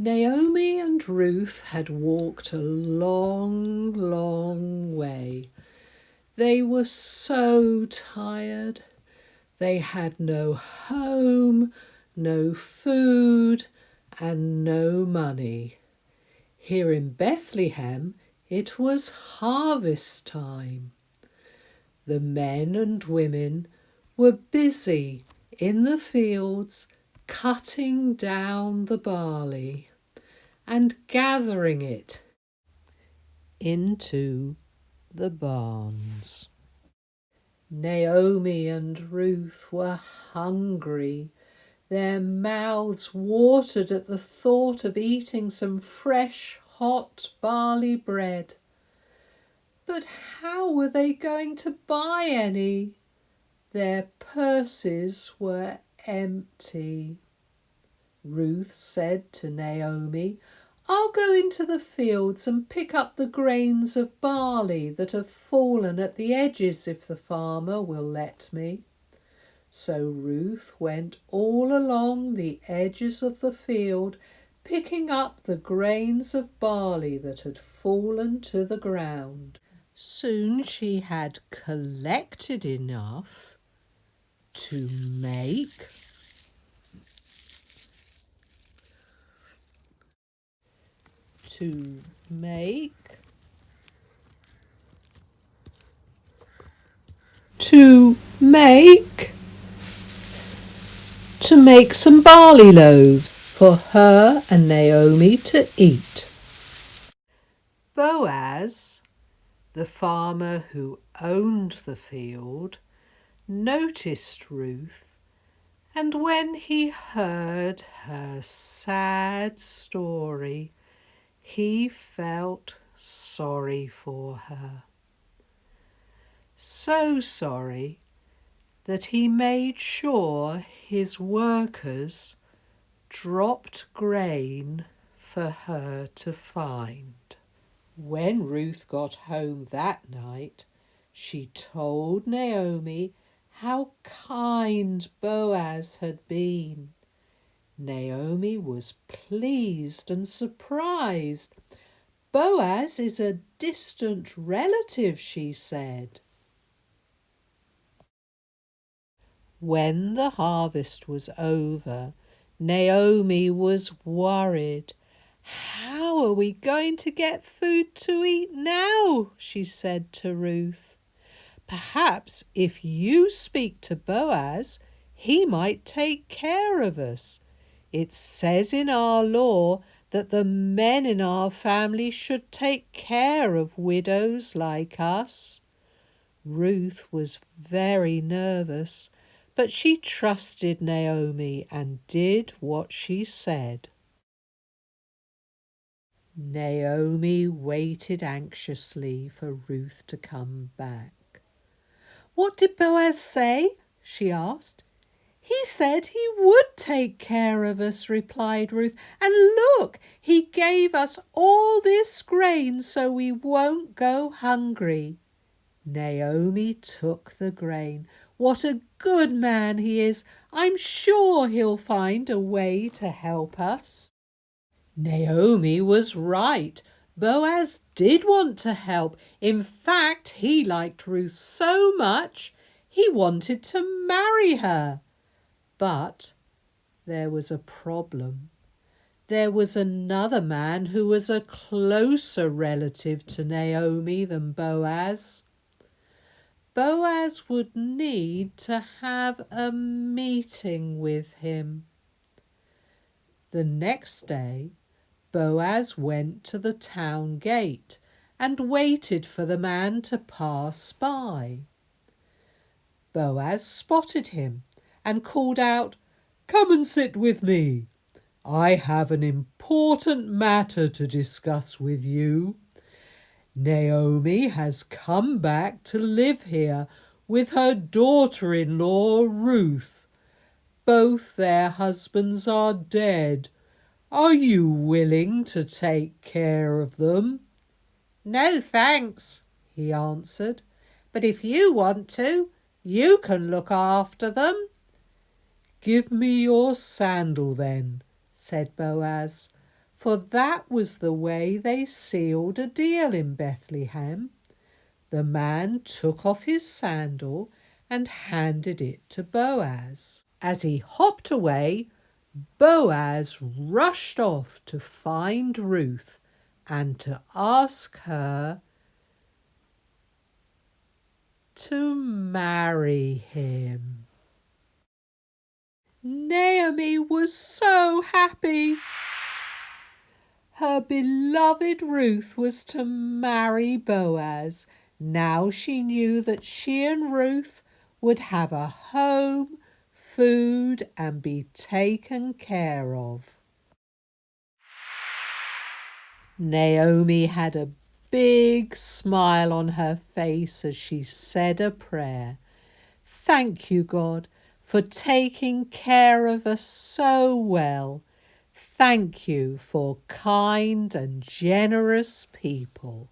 Naomi and Ruth had walked a long, long way. They were so tired. They had no home, no food, and no money. Here in Bethlehem, it was harvest time. The men and women were busy in the fields cutting down the barley and gathering it into the barns. Naomi and Ruth were hungry. Their mouths watered at the thought of eating some fresh, hot barley bread. But how were they going to buy any? Their purses were empty. Ruth said to Naomi, "I'll go into the fields and pick up the grains of barley that have fallen at the edges if the farmer will let me." So Ruth went all along the edges of the field, picking up the grains of barley that had fallen to the ground. Soon she had collected enough to make to make some barley loaves for her and Naomi to eat. Boaz, the farmer who owned the field, noticed Ruth, and when he heard her sad story, he felt sorry for her. So sorry that he made sure his workers dropped grain for her to find. When Ruth got home that night, she told Naomi how kind Boaz had been. Naomi was pleased and surprised. "Boaz is a distant relative," she said. When the harvest was over, Naomi was worried. "How are we going to get food to eat now?" she said to Ruth. "Perhaps if you speak to Boaz, he might take care of us. It says in our law that the men in our family should take care of widows like us." Ruth was very nervous, but she trusted Naomi and did what she said. Naomi waited anxiously for Ruth to come back. "What did Boaz say?" she asked. "He said he would take care of us," replied Ruth. "And look, he gave us all this grain so we won't go hungry." Naomi took the grain. "What a good man he is! I'm sure he'll find a way to help us." Naomi was right. Boaz did want to help. In fact, he liked Ruth so much he wanted to marry her. But there was a problem. There was another man who was a closer relative to Naomi than Boaz. Boaz would need to have a meeting with him. The next day, Boaz went to the town gate and waited for the man to pass by. Boaz spotted him and called out, "Come and sit with me. I have an important matter to discuss with you. Naomi has come back to live here with her daughter-in-law Ruth. Both their husbands are dead. Are you willing to take care of them?" "No, thanks," he answered. "But if you want to, you can look after them." "Give me your sandal then," said Boaz, for that was the way they sealed a deal in Bethlehem. The man took off his sandal and handed it to Boaz. As he hopped away, Boaz rushed off to find Ruth and to ask her to marry him. Naomi was so happy. Her beloved Ruth was to marry Boaz. Now she knew that she and Ruth would have a home, food, and be taken care of. Naomi had a big smile on her face as she said a prayer. Thank you, God, for taking care of us so well. Thank you for kind and generous people.